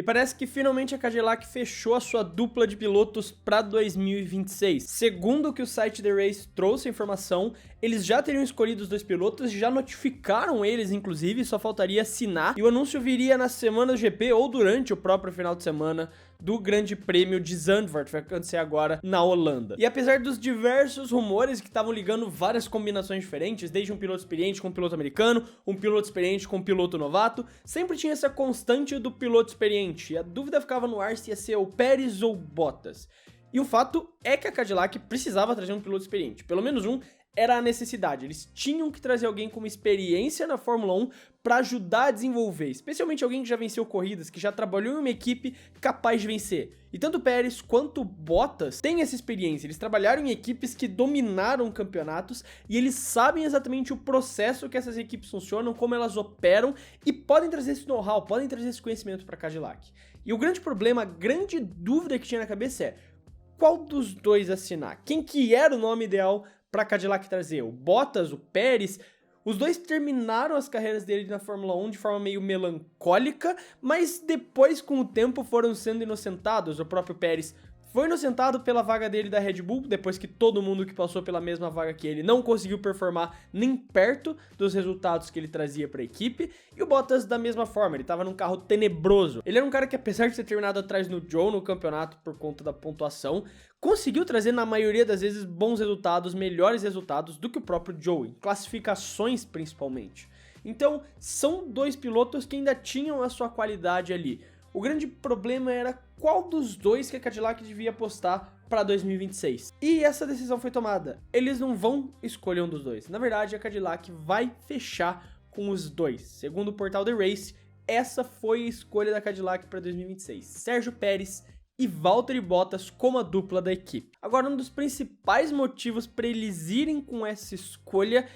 parece que finalmente a Cadillac fechou a sua dupla de pilotos para 2026. Segundo o que o site The Race trouxe a informação, eles já teriam escolhido os 2 pilotos, já notificaram eles inclusive, só faltaria assinar, e o anúncio viria na semana do GP ou durante o próprio final de semana do Grande Prêmio de Zandvoort, que vai acontecer agora na Holanda. E apesar dos diversos rumores que estavam ligando várias combinações diferentes, desde um piloto experiente com um piloto americano, um piloto experiente com um piloto novato, sempre tinha essa constante do piloto experiente, e a dúvida ficava no ar se ia ser o Pérez ou Bottas. E o fato é que a Cadillac precisava trazer um piloto experiente, pelo menos um, era a necessidade. Eles tinham que trazer alguém com uma experiência na Fórmula 1 para ajudar a desenvolver, especialmente alguém que já venceu corridas, que já trabalhou em uma equipe capaz de vencer. E tanto o Pérez quanto o Bottas têm essa experiência, eles trabalharam em equipes que dominaram campeonatos e eles sabem exatamente o processo que essas equipes funcionam, como elas operam e podem trazer esse know-how, podem trazer esse conhecimento para a Cadillac. E o grande problema, a grande dúvida que tinha na cabeça é qual dos dois assinar? Quem que era o nome ideal para a Cadillac trazer? O Bottas, o Pérez? Os dois terminaram as carreiras dele na Fórmula 1 de forma meio melancólica, mas depois, com o tempo, foram sendo inocentados. O próprio Pérez foi inocentado pela vaga dele da Red Bull, depois que todo mundo que passou pela mesma vaga que ele não conseguiu performar nem perto dos resultados que ele trazia para a equipe, e o Bottas da mesma forma, ele estava num carro tenebroso. Ele era um cara que, apesar de ter terminado atrás no Joe no campeonato por conta da pontuação, conseguiu trazer na maioria das vezes bons resultados, melhores resultados do que o próprio Joe, em classificações principalmente. Então, são 2 pilotos que ainda tinham a sua qualidade ali. O grande problema era qual dos dois que a Cadillac devia apostar para 2026. E essa decisão foi tomada. Eles não vão escolher um dos dois. Na verdade, a Cadillac vai fechar com os dois. Segundo o portal The Race, essa foi a escolha da Cadillac para 2026. Sérgio Pérez e Valtteri Bottas como a dupla da equipe. Agora, um dos principais motivos para eles irem com essa escolha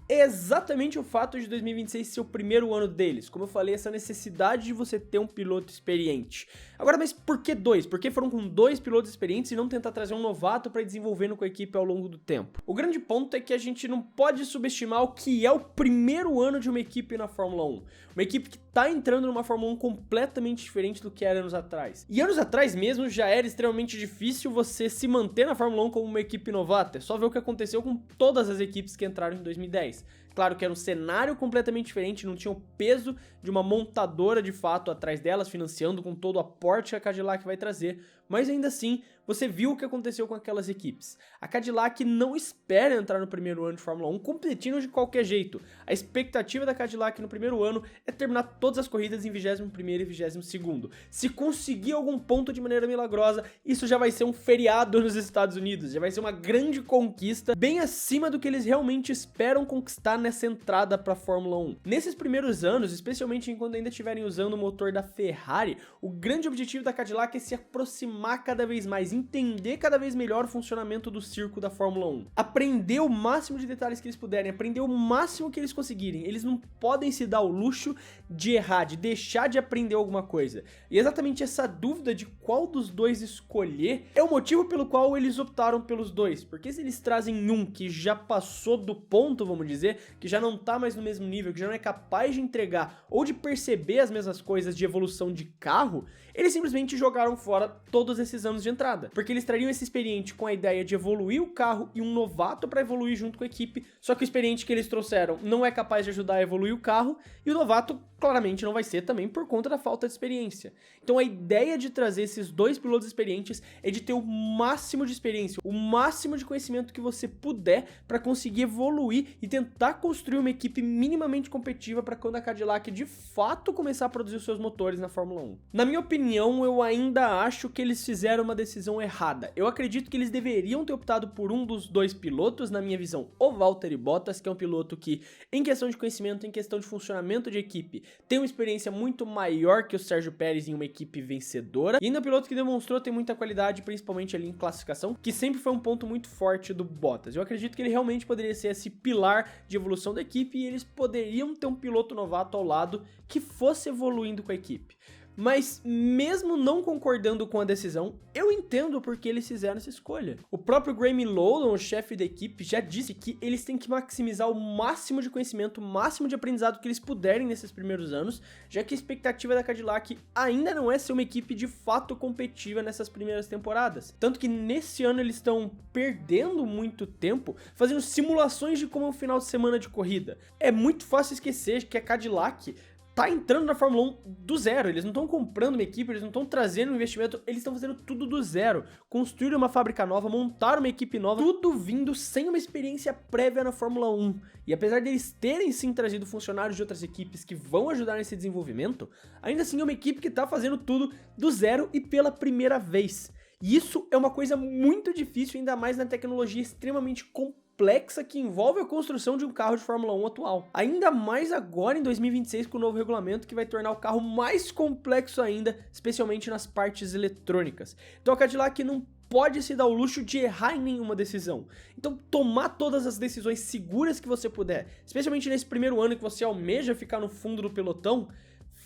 é exatamente o fato de 2026 ser o primeiro ano deles. Como eu falei, essa necessidade de você ter um piloto experiente. Agora, mas por que 2? Por que foram com 2 pilotos experientes e não tentar trazer um novato para ir desenvolvendo com a equipe ao longo do tempo? O grande ponto é que a gente não pode subestimar o que é o primeiro ano de uma equipe na Fórmula 1. Uma equipe que tá entrando numa Fórmula 1 completamente diferente do que era anos atrás. E anos atrás mesmo já era extremamente difícil você se manter na Fórmula 1 como uma equipe novata. É só ver o que aconteceu com todas as equipes que entraram em 2010. Claro que era um cenário completamente diferente, não tinha o peso de uma montadora de fato atrás delas, financiando com todo o aporte que a Cadillac vai trazer, mas ainda assim, você viu o que aconteceu com aquelas equipes. A Cadillac não espera entrar no primeiro ano de Fórmula 1 competindo de qualquer jeito. A expectativa da Cadillac no primeiro ano é terminar todas as corridas em 21º e 22º. Se conseguir algum ponto de maneira milagrosa, isso já vai ser um feriado nos Estados Unidos, já vai ser uma grande conquista, bem acima do que eles realmente esperam conquistar nessa entrada para a Fórmula 1. Nesses primeiros anos, especialmente enquanto ainda estiverem usando o motor da Ferrari, o grande objetivo da Cadillac é se aproximar cada vez mais, entender cada vez melhor o funcionamento do circo da Fórmula 1. Aprender o máximo de detalhes que eles puderem, aprender o máximo que eles conseguirem. Eles não podem se dar o luxo de errar, de deixar de aprender alguma coisa. E exatamente essa dúvida de qual dos dois escolher é o motivo pelo qual eles optaram pelos dois. Porque se eles trazem um que já passou do ponto, vamos dizer, que já não tá mais no mesmo nível, que já não é capaz de entregar ou de perceber as mesmas coisas de evolução de carro, eles simplesmente jogaram fora todos esses anos de entrada. Porque eles trariam esse experiente com a ideia de evoluir o carro e um novato para evoluir junto com a equipe, só que o experiente que eles trouxeram não é capaz de ajudar a evoluir o carro e o novato claramente não vai ser também por conta da falta de experiência. Então a ideia de trazer esses 2 pilotos experientes é de ter o máximo de experiência, o máximo de conhecimento que você puder para conseguir evoluir e tentar construir uma equipe minimamente competitiva para quando a Cadillac de fato começar a produzir os seus motores na Fórmula 1. Na minha opinião, eu ainda acho que eles fizeram uma decisão errada. Eu acredito que eles deveriam ter optado por um dos 2 pilotos, na minha visão, o Valtteri Bottas, que é um piloto que, em questão de conhecimento, em questão de funcionamento de equipe, tem uma experiência muito maior que o Sérgio Pérez em uma equipe vencedora, e ainda é um piloto que demonstrou ter muita qualidade, principalmente ali em classificação, que sempre foi um ponto muito forte do Bottas. Eu acredito que ele realmente poderia ser esse pilar de evolução da equipe, e eles poderiam ter um piloto novato ao lado que fosse evoluindo com a equipe. Mas mesmo não concordando com a decisão, eu entendo porque eles fizeram essa escolha. O próprio Graham Lowdon, o chefe da equipe, já disse que eles têm que maximizar o máximo de conhecimento, o máximo de aprendizado que eles puderem nesses primeiros anos, já que a expectativa da Cadillac ainda não é ser uma equipe de fato competitiva nessas primeiras temporadas. Tanto que nesse ano eles estão perdendo muito tempo fazendo simulações de como é um final de semana de corrida. É muito fácil esquecer que a Cadillac tá entrando na Fórmula 1 do zero, eles não estão comprando uma equipe, eles não estão trazendo um investimento, eles estão fazendo tudo do zero. Construíram uma fábrica nova, montaram uma equipe nova, tudo vindo sem uma experiência prévia na Fórmula 1. E apesar deles terem sim trazido funcionários de outras equipes que vão ajudar nesse desenvolvimento, ainda assim é uma equipe que tá fazendo tudo do zero e pela primeira vez. E isso é uma coisa muito difícil, ainda mais na tecnologia extremamente complexa que envolve a construção de um carro de Fórmula 1 atual. Ainda mais agora em 2026 com o novo regulamento que vai tornar o carro mais complexo ainda, especialmente nas partes eletrônicas. Então a Cadillac não pode se dar o luxo de errar em nenhuma decisão. Então tomar todas as decisões seguras que você puder, especialmente nesse primeiro ano que você almeja ficar no fundo do pelotão,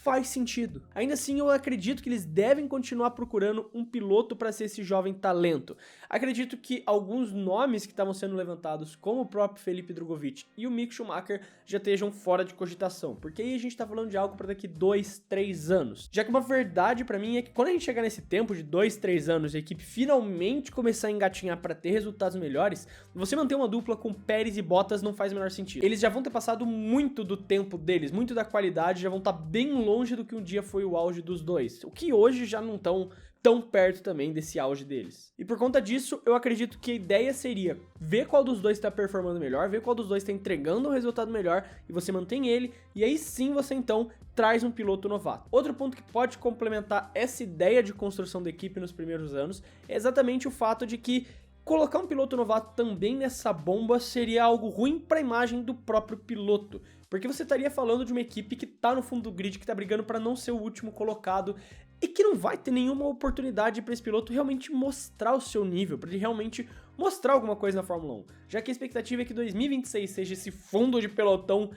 faz sentido. Ainda assim, eu acredito que eles devem continuar procurando um piloto para ser esse jovem talento. Acredito que alguns nomes que estavam sendo levantados, como o próprio Felipe Drugovich e o Mick Schumacher, já estejam fora de cogitação, porque aí a gente tá falando de algo para daqui 2, 3 anos. Já que uma verdade para mim é que quando a gente chegar nesse tempo de 2, 3 anos e a equipe finalmente começar a engatinhar para ter resultados melhores, você manter uma dupla com Pérez e Bottas não faz o menor sentido. Eles já vão ter passado muito do tempo deles, muito da qualidade, já vão estar bem longe do que um dia foi o auge dos dois, o que hoje já não estão tão perto também desse auge deles. E por conta disso, eu acredito que a ideia seria ver qual dos dois está performando melhor, ver qual dos dois está entregando um resultado melhor e você mantém ele, e aí sim você então traz um piloto novato. Outro ponto que pode complementar essa ideia de construção da equipe nos primeiros anos é exatamente o fato de que colocar um piloto novato também nessa bomba seria algo ruim para a imagem do próprio piloto, porque você estaria falando de uma equipe que tá no fundo do grid, que tá brigando para não ser o último colocado e que não vai ter nenhuma oportunidade para esse piloto realmente mostrar o seu nível, para ele realmente mostrar alguma coisa na Fórmula 1, já que a expectativa é que 2026 seja esse fundo de pelotão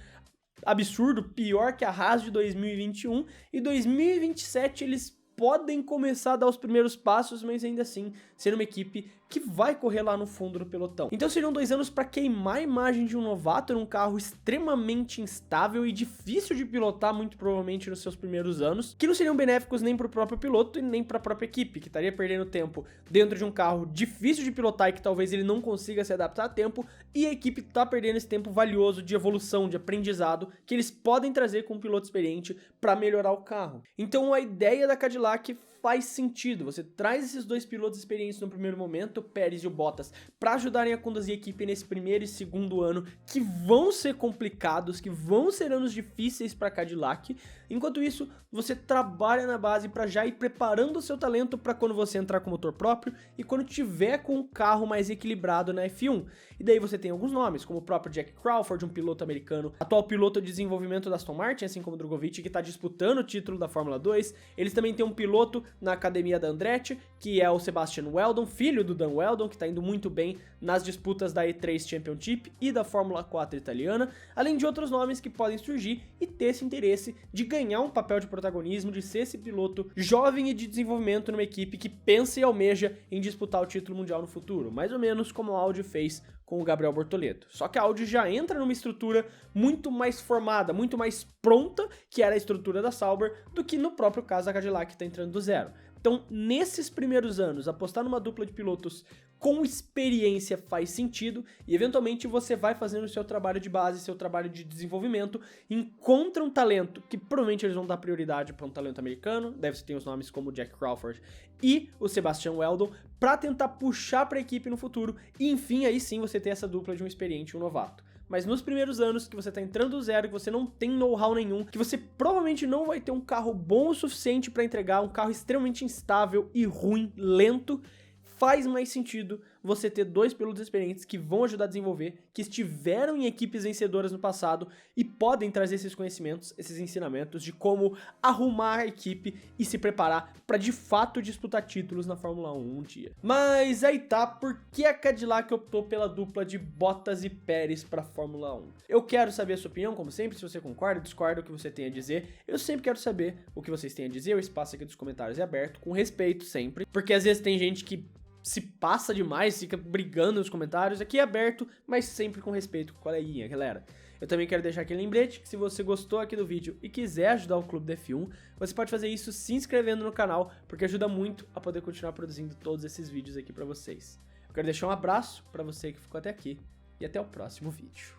absurdo, pior que a Haas de 2021, e 2027 eles podem começar a dar os primeiros passos, mas ainda assim ser uma equipe que vai correr lá no fundo do pelotão. Então seriam 2 anos para queimar a imagem de um novato num carro extremamente instável e difícil de pilotar, muito provavelmente nos seus primeiros anos, que não seriam benéficos nem para o próprio piloto e nem para a própria equipe, que estaria perdendo tempo dentro de um carro difícil de pilotar e que talvez ele não consiga se adaptar a tempo, e a equipe tá perdendo esse tempo valioso de evolução, de aprendizado, que eles podem trazer com um piloto experiente para melhorar o carro. Então a ideia da Cadillac faz sentido, você traz esses dois pilotos experientes no primeiro momento, o Pérez e o Bottas, para ajudarem a conduzir a equipe nesse primeiro e segundo ano, que vão ser complicados, que vão ser anos difíceis para a Cadillac. Enquanto isso, você trabalha na base para já ir preparando o seu talento para quando você entrar com motor próprio e quando tiver com um carro mais equilibrado na F1. E daí você tem alguns nomes, como o próprio Jack Crawford, um piloto americano, atual piloto de desenvolvimento da Aston Martin, assim como o Drugovich, que está disputando o título da Fórmula 2. Eles também têm um piloto na academia da Andretti, que é o Sebastian Weldon, filho do Dan Weldon, que está indo muito bem nas disputas da E3 Championship e da Fórmula 4 italiana, além de outros nomes que podem surgir e ter esse interesse de ganhar um papel de protagonismo, de ser esse piloto jovem e de desenvolvimento numa equipe que pensa e almeja em disputar o título mundial no futuro, mais ou menos como a Audi fez com o Gabriel Bortoleto. Só que a Audi já entra numa estrutura muito mais formada, muito mais pronta, que era a estrutura da Sauber, do que no próprio caso da Cadillac, que está entrando do zero. Então, nesses primeiros anos, apostar numa dupla de pilotos com experiência faz sentido e, eventualmente, você vai fazendo o seu trabalho de base, seu trabalho de desenvolvimento, encontra um talento que provavelmente eles vão dar prioridade para um talento americano, deve ter os nomes como o Jack Crawford e o Sebastian Weldon, para tentar puxar para a equipe no futuro e, enfim, aí sim você tem essa dupla de um experiente e um novato. Mas nos primeiros anos, que você tá entrando do zero, que você não tem know-how nenhum, que você provavelmente não vai ter um carro bom o suficiente para entregar, um carro extremamente instável e ruim, lento, faz mais sentido você ter 2 pilotos experientes que vão ajudar a desenvolver, que estiveram em equipes vencedoras no passado e podem trazer esses conhecimentos, esses ensinamentos de como arrumar a equipe e se preparar para de fato disputar títulos na Fórmula 1 um dia. Mas aí tá, por que a Cadillac optou pela dupla de Bottas e Pérez para Fórmula 1? Eu quero saber a sua opinião, como sempre, se você concorda, discorda, o que você tem a dizer. Eu sempre quero saber o que vocês têm a dizer, o espaço aqui dos comentários é aberto, com respeito sempre, porque às vezes tem gente que se passa demais, fica brigando nos comentários, aqui é aberto, mas sempre com respeito com o coleguinha, galera. Eu também quero deixar aquele lembrete que se você gostou aqui do vídeo e quiser ajudar o Clube da F1, você pode fazer isso se inscrevendo no canal, porque ajuda muito a poder continuar produzindo todos esses vídeos aqui pra vocês. Eu quero deixar um abraço pra você que ficou até aqui e até o próximo vídeo.